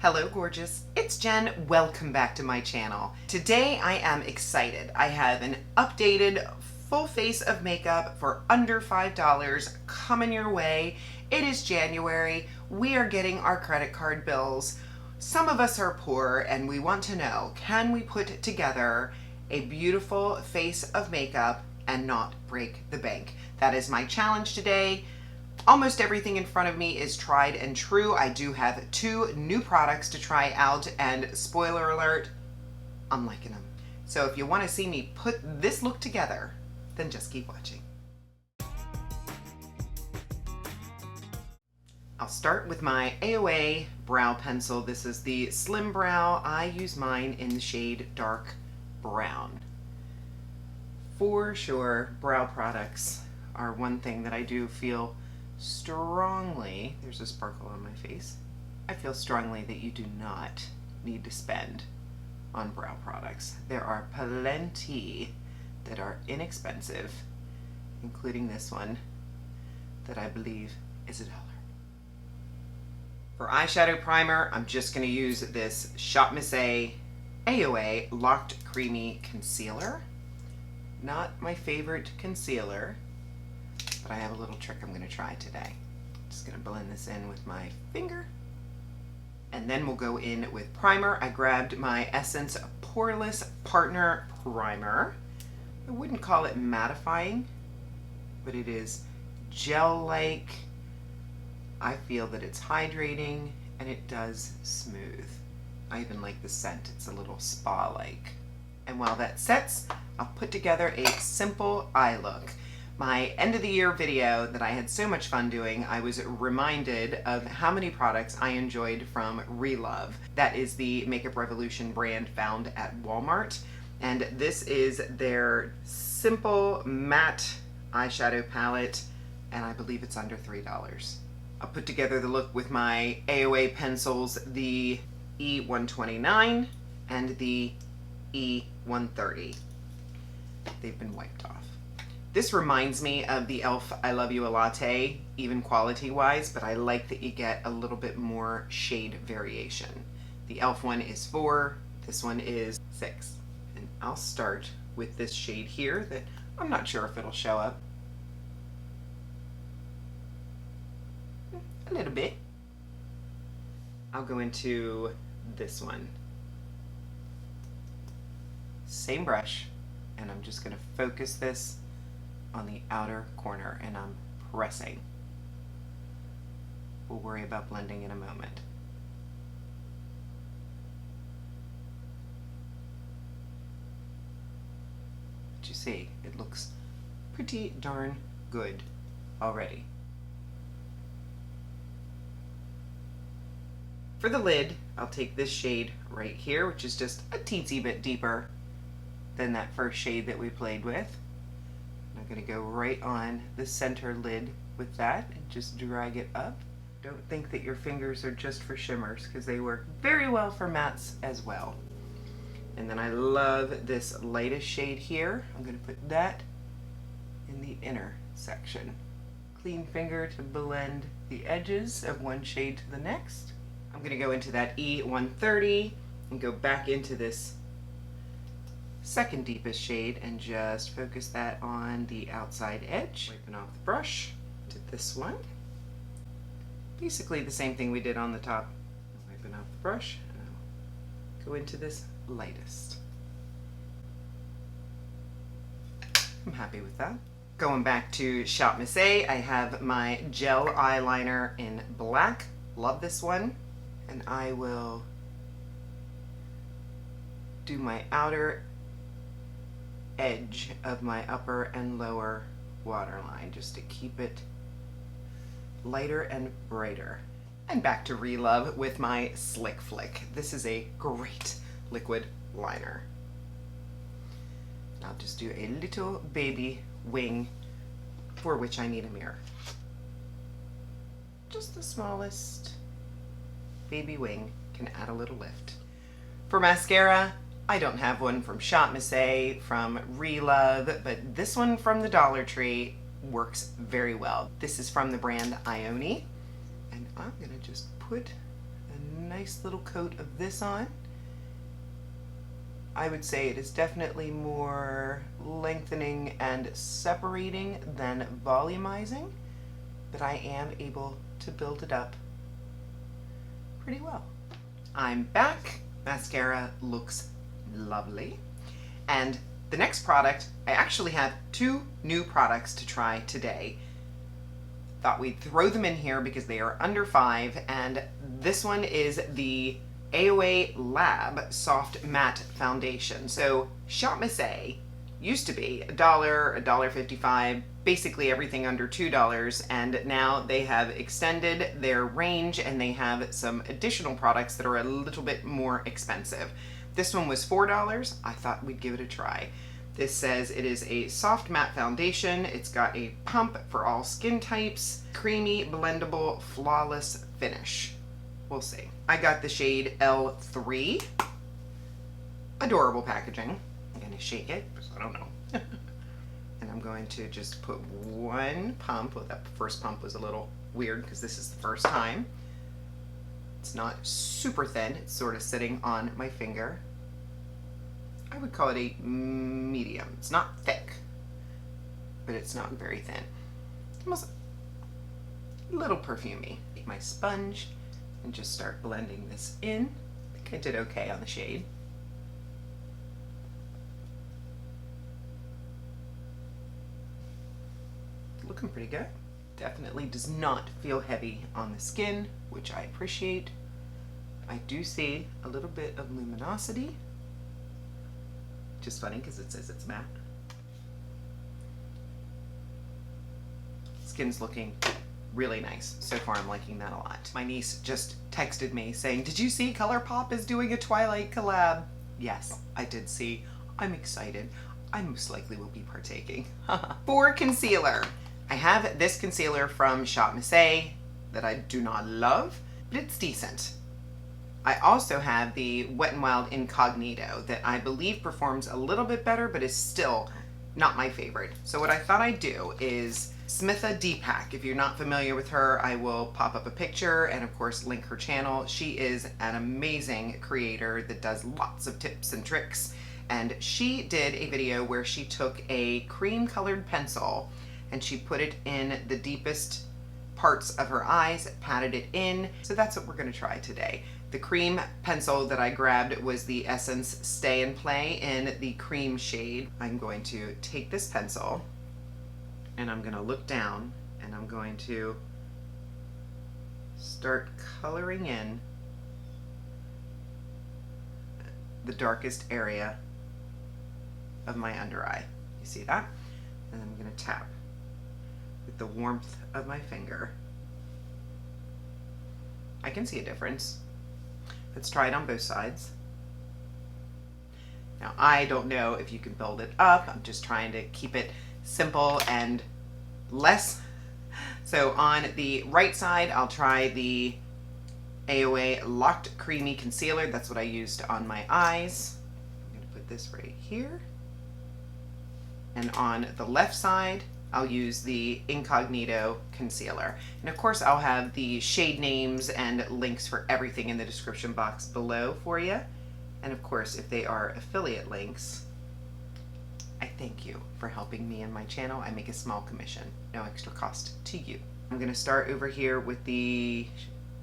Hello gorgeous, it's Jen. Welcome back to my channel. Today I am excited. I have an updated full face of makeup for under $5 coming your way. It is January. We are getting our credit card bills. Some of us are poor and we want to know, can we put together a beautiful face of makeup and not break the bank? That is my challenge today. Almost everything in front of me is tried and true. I do have 2 new products to try out, and spoiler alert, I'm liking them. So if you want to see me put this look together, then just keep watching. I'll start with my AOA brow pencil. This is the Slim Brow. I use mine in the shade Dark Brown. For sure, brow products are one thing that I do feel strongly, there's a sparkle on my face, I feel strongly that you do not need to spend on brow products. There are plenty that are inexpensive, including this one that I believe is $1. For eyeshadow primer, I'm just going to use this Shop Miss A AOA Locked Creamy Concealer. Not my favorite concealer, but I have a little trick I'm going to try today. Just going to blend this in with my finger. And then we'll go in with primer. I grabbed my Essence Poreless Partner Primer. I wouldn't call it mattifying, but it is gel-like. I feel that it's hydrating and it does smooth. I even like the scent. It's a little spa-like. And while that sets, I'll put together a simple eye look. My end of the year video that I had so much fun doing, I was reminded of how many products I enjoyed from ReLove. That is the Makeup Revolution brand found at Walmart. And this is their simple matte eyeshadow palette, and I believe it's under $3. I'll put together the look with my AOA pencils, the E129 and the E130. They've been wiped off. This reminds me of the e.l.f. I Love You a Latte, even quality wise, but I like that you get a little bit more shade variation. The e.l.f. one is 4, this one is 6. And I'll start with this shade here that I'm not sure if it'll show up. A little bit. I'll go into this one. Same brush, and I'm just going to focus this on the outer corner, and I'm pressing. We'll worry about blending in a moment. But you see, it looks pretty darn good already. For the lid, I'll take this shade right here, which is just a teensy bit deeper than that first shade that we played with. I'm going to go right on the center lid with that and just drag it up. Don't think that your fingers are just for shimmers, because they work very well for mattes as well. And then I love this lightest shade here. I'm going to put that in the inner section. Clean finger to blend the edges of one shade to the next. I'm going to go into that E130 and go back into this second deepest shade and just focus that on the outside edge. Wiping off the brush to this one. Basically the same thing we did on the top. Wiping off the brush, and I'll go into this lightest. I'm happy with that. Going back to Shop Miss A, I have my gel eyeliner in black. Love this one. And I will do my outer edge of my upper and lower waterline just to keep it lighter and brighter. And back to ReLove with my Slick Flick. This is a great liquid liner. I'll just do a little baby wing, for which I need a mirror. Just the smallest baby wing can add a little lift. For mascara, I don't have one from Shop Miss A, from ReLove, but this one from the Dollar Tree works very well. This is from the brand Ioni, and I'm gonna just put a nice little coat of this on. I would say it is definitely more lengthening and separating than volumizing, but I am able to build it up pretty well. I'm back. Mascara looks lovely. And the next product, I actually have 2 new products to try today. Thought we'd throw them in here because they are under $5, and this one is the AOA Lab Soft Matte Foundation. So Shop Miss A used to be $1, $1.55, basically everything under $2, and now they have extended their range and they have some additional products that are a little bit more expensive. This one was $4. I thought we'd give it a try. This says it is a soft matte foundation. It's got a pump for all skin types, creamy, blendable, flawless finish. We'll see. I got the shade L3. Adorable packaging. I'm gonna shake it, because I don't know. And I'm going to just put 1 pump. Well, that first pump was a little weird because this is the first time. It's not super thin. It's sort of sitting on my finger. I would call it a medium. It's not thick, but it's not very thin. Almost a little perfumey. Take my sponge and just start blending this in. I think I did okay on the shade. Looking pretty good. Definitely does not feel heavy on the skin, which I appreciate. I do see a little bit of luminosity. Just funny because it says it's matte. Skin's looking really nice. So far I'm liking that a lot. My niece just texted me saying, "Did you see ColourPop is doing a Twilight collab?" Yes, I did see. I'm excited. I most likely will be partaking. For concealer, I have this concealer from Shop Miss A that I do not love, but it's decent. I also have the Wet n Wild Incognito that I believe performs a little bit better, but is still not my favorite. So what I thought I'd do is Smitha Deepak. If you're not familiar with her, I will pop up a picture and of course link her channel. She is an amazing creator that does lots of tips and tricks. And she did a video where she took a cream colored pencil and she put it in the deepest parts of her eyes, patted it in. So that's what we're gonna try today. The cream pencil that I grabbed was the Essence Stay and Play in the cream shade. I'm going to take this pencil and I'm gonna look down and I'm going to start coloring in the darkest area of my under eye. You see that? And I'm gonna tap with the warmth of my finger. I can see a difference. Let's try it on both sides. Now, I don't know if you can build it up. I'm just trying to keep it simple and less. So on the right side, I'll try the AOA Locked Creamy Concealer. That's what I used on my eyes. I'm gonna put this right here. And on the left side, I'll use the Incognito Concealer. And of course, I'll have the shade names and links for everything in the description box below for you. And of course, if they are affiliate links, I thank you for helping me and my channel. I make a small commission, no extra cost to you. I'm gonna start over here with the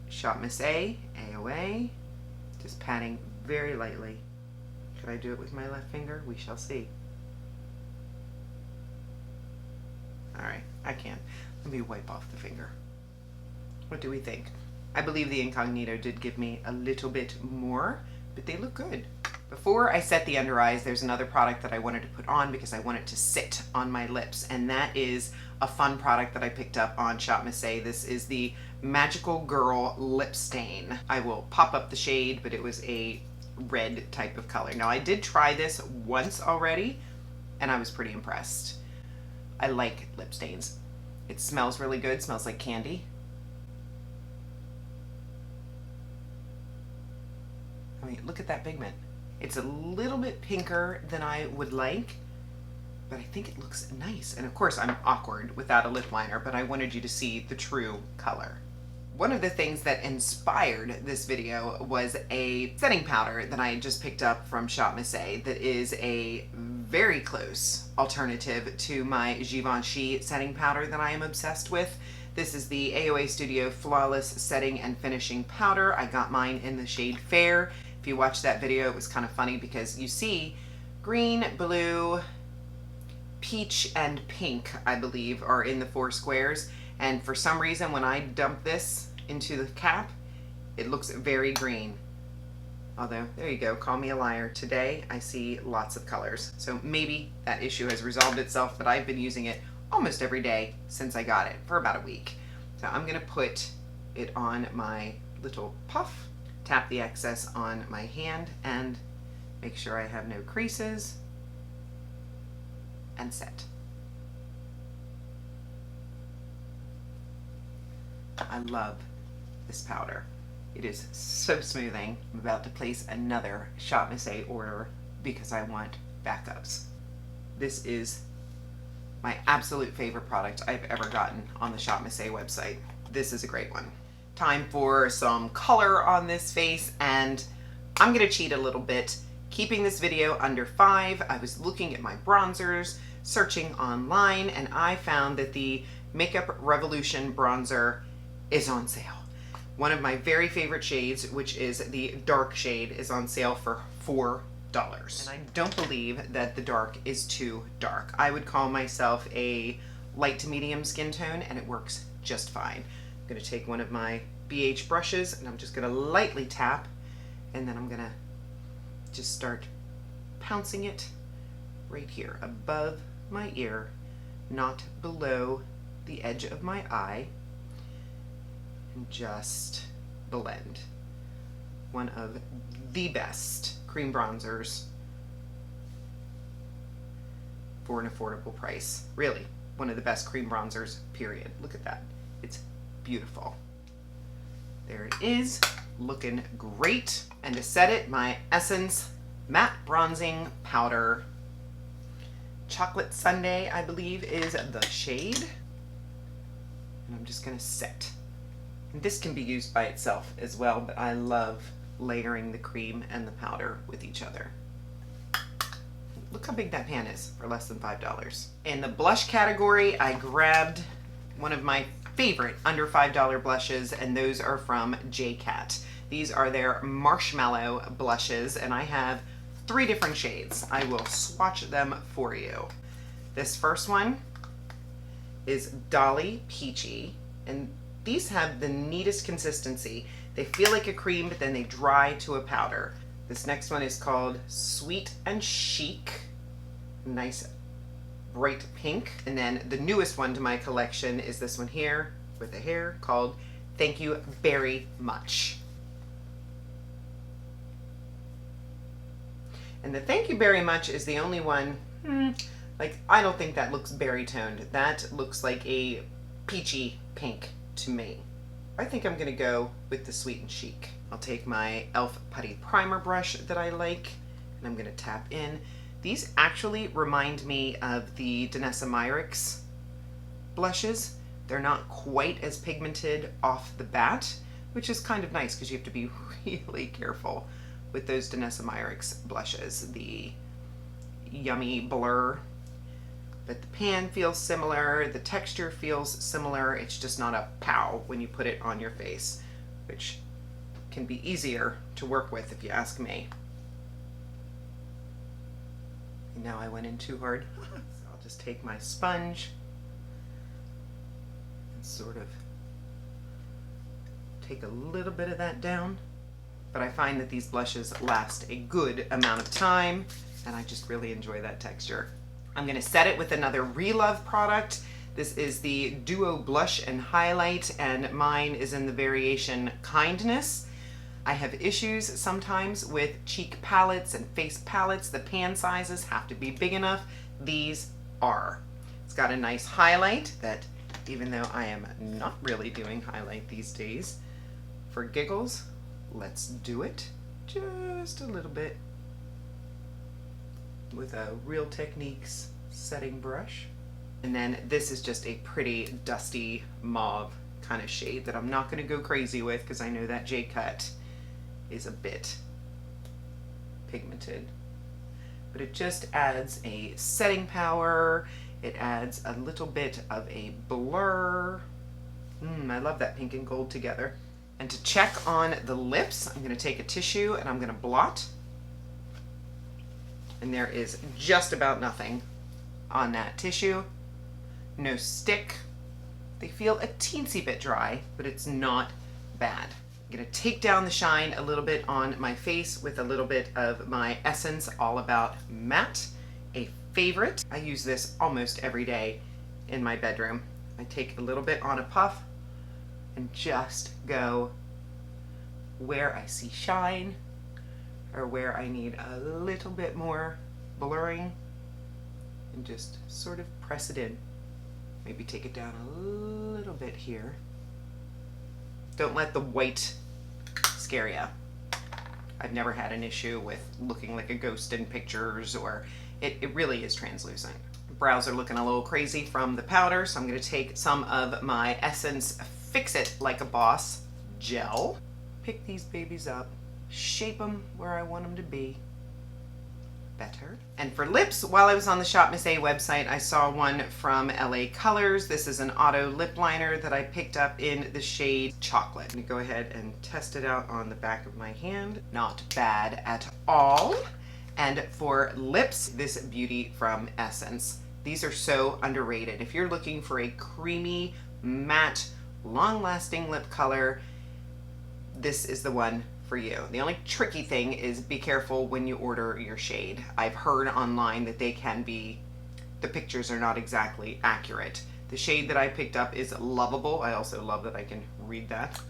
Shop Miss A, AOA, just patting very lightly. Should I do it with my left finger? We shall see. All right, I can. Let me wipe off the finger. What do we think? I believe the Incognito did give me a little bit more, but they look good. Before I set the under eyes, there's another product that I wanted to put on because I want it to sit on my lips, and that is a fun product that I picked up on Shop Miss A. This is the Magical Girl Lip Stain. I will pop up the shade, but it was a red type of color. Now, I did try this once already, and I was pretty impressed. I like lip stains. It smells really good, smells like candy. I mean, look at that pigment. It's a little bit pinker than I would like, but I think it looks nice. And of course, I'm awkward without a lip liner, but I wanted you to see the true color. One of the things that inspired this video was a setting powder that I had just picked up from Shop Miss A that is a very close alternative to my Givenchy setting powder that I am obsessed with. This is the AOA Studio Flawless Setting and Finishing Powder. I got mine in the shade Fair. If you watched that video, it was kind of funny because you see green, blue, peach, and pink, I believe, are in the 4 squares. And for some reason, when I dump this into the cap, it looks very green. Although, there you go, call me a liar. Today, I see lots of colors. So maybe that issue has resolved itself, but I've been using it almost every day since I got it for about a week. So I'm gonna put it on my little puff, tap the excess on my hand, and make sure I have no creases, and set. I love this powder. It is so smoothing. I'm about to place another Shop Miss A order because I want backups. This is my absolute favorite product I've ever gotten on the Shop Miss A website. This is a great one. Time for some color on this face, and I'm gonna cheat a little bit, keeping this video under 5. I was looking at my bronzers, searching online, and I found that the Makeup Revolution bronzer is on sale. One of my very favorite shades, which is the dark shade, is on sale for $4. And I don't believe that the dark is too dark. I would call myself a light to medium skin tone, and it works just fine. I'm gonna take one of my BH brushes, and I'm just gonna lightly tap, and then I'm gonna just start pouncing it right here above my ear, not below the edge of my eye, and just blend. One of the best cream bronzers for an affordable price. Really, one of the best cream bronzers, period. Look at that. It's beautiful. There it is, looking great. And to set it, my Essence Matte Bronzing Powder. Chocolate Sun-dae, I believe, is the shade. And I'm just gonna set. And this can be used by itself as well, but I love layering the cream and the powder with each other. Look how big that pan is for less than $5. In the blush category, I grabbed one of my favorite under $5 blushes, and those are from J-Cat. These are their Marshmallow blushes, and I have 3 different shades. I will swatch them for you. This first one is Dolly Peachy, and these have the neatest consistency. They feel like a cream, but then they dry to a powder. This next one is called Sweet and Chic. Nice bright pink. And then the newest one to my collection is this one here with a hair called Thank You Very Much. And the Thank You Very Much is the only one, like, I don't think that looks berry toned. That looks like a peachy pink to me. I think I'm gonna go with the Sweet and Chic. I'll take my e.l.f. Putty Primer brush that I like, and I'm gonna tap in. These actually remind me of the Danessa Myricks blushes. They're not quite as pigmented off the bat, which is kind of nice because you have to be really careful with those Danessa Myricks blushes. The Yummy Blur. But the pan feels similar, the texture feels similar, it's just not a pow when you put it on your face, which can be easier to work with if you ask me. And now I went in too hard. So I'll just take my sponge and sort of take a little bit of that down. But I find that these blushes last a good amount of time, and I just really enjoy that texture. I'm going to set it with another ReLove product. This is the Duo Blush and Highlight, and mine is in the variation Kindness. I have issues sometimes with cheek palettes and face palettes. The pan sizes have to be big enough. These are. It's got a nice highlight that, even though I am not really doing highlight these days, for giggles, let's do it just a little bit with a Real Techniques setting brush. And then this is just a pretty dusty mauve kind of shade that I'm not going to go crazy with because I know that J cut is a bit pigmented. But it just adds a setting power. It adds a little bit of a blur. I love that pink and gold together. And to check on the lips, I'm going to take a tissue and I'm going to blot. And there is just about nothing on that tissue. No stick. They feel a teensy bit dry, but it's not bad. I'm going to take down the shine a little bit on my face with a little bit of my Essence All About Matte, a favorite. I use this almost every day in my bedroom. I take a little bit on a puff and just go where I see shine or where I need a little bit more blurring, and just sort of press it in. Maybe take it down a little bit here. Don't let the white scare you. I've never had an issue with looking like a ghost in pictures, or it really is translucent. Brows are looking a little crazy from the powder, so I'm going to take some of my Essence Fix It Like a Boss gel, pick these babies up, shape them where I want them to be better. And for lips, while I was on the Shop Miss A website, I saw one from LA Colors. This is an auto lip liner that I picked up in the shade Chocolate. I'm gonna go ahead and test it out on the back of my hand. Not bad at all. And for lips, this beauty from Essence. These are so underrated. If you're looking for a creamy, matte, long-lasting lip color, this is the one for you. The only tricky thing is be careful when you order your shade. I've heard online that the pictures are not exactly accurate. The shade that I picked up is Lovable. I also love that I can read that.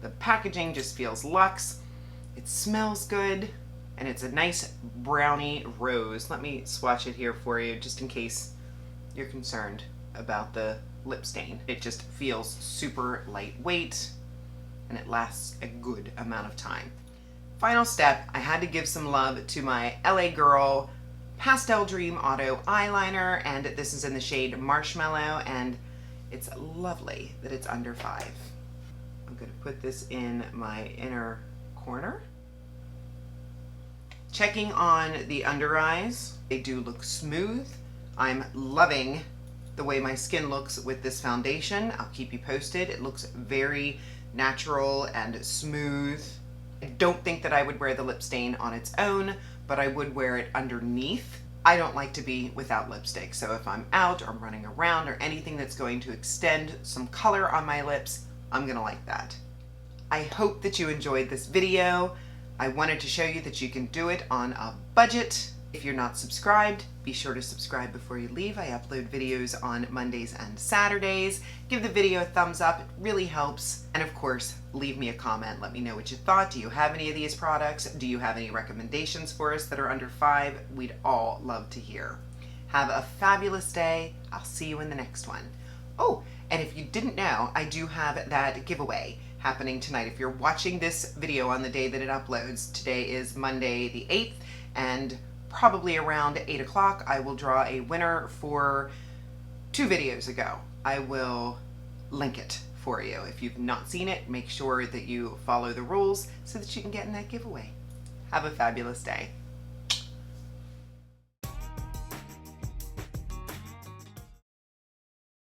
The packaging just feels luxe. It smells good, and it's a nice brownie rose. Let me swatch it here for you just in case you're concerned about the lip stain. It just feels super lightweight, and it lasts a good amount of time. Final step, I had to give some love to my LA Girl Pastel Dream Auto Eyeliner, and this is in the shade Marshmallow, and it's lovely that it's under 5. I'm going to put this in my inner corner. Checking on the under eyes, they do look smooth. I'm loving the way my skin looks with this foundation. I'll keep you posted. It looks very natural and smooth. I don't think that I would wear the lip stain on its own, but I would wear it underneath. I don't like to be without lipstick, so if I'm out or I'm running around or anything that's going to extend some color on my lips, I'm gonna like that. I hope that you enjoyed this video. I wanted to show you that you can do it on a budget. If you're not subscribed, be sure to subscribe before you leave. I upload videos on Mondays and Saturdays. Give the video a thumbs up, it really helps. And of course, leave me a comment. Let me know what you thought. Do you have any of these products? Do you have any recommendations for us that are under 5? We'd all love to hear. Have a fabulous day. I'll see you in the next one. Oh, and if you didn't know, I do have that giveaway happening tonight. If you're watching this video on the day that it uploads, today is Monday the 8th, and probably around 8 o'clock, I will draw a winner for 2 videos ago. I will link it for you. If you've not seen it, make sure that you follow the rules so that you can get in that giveaway. Have a fabulous day.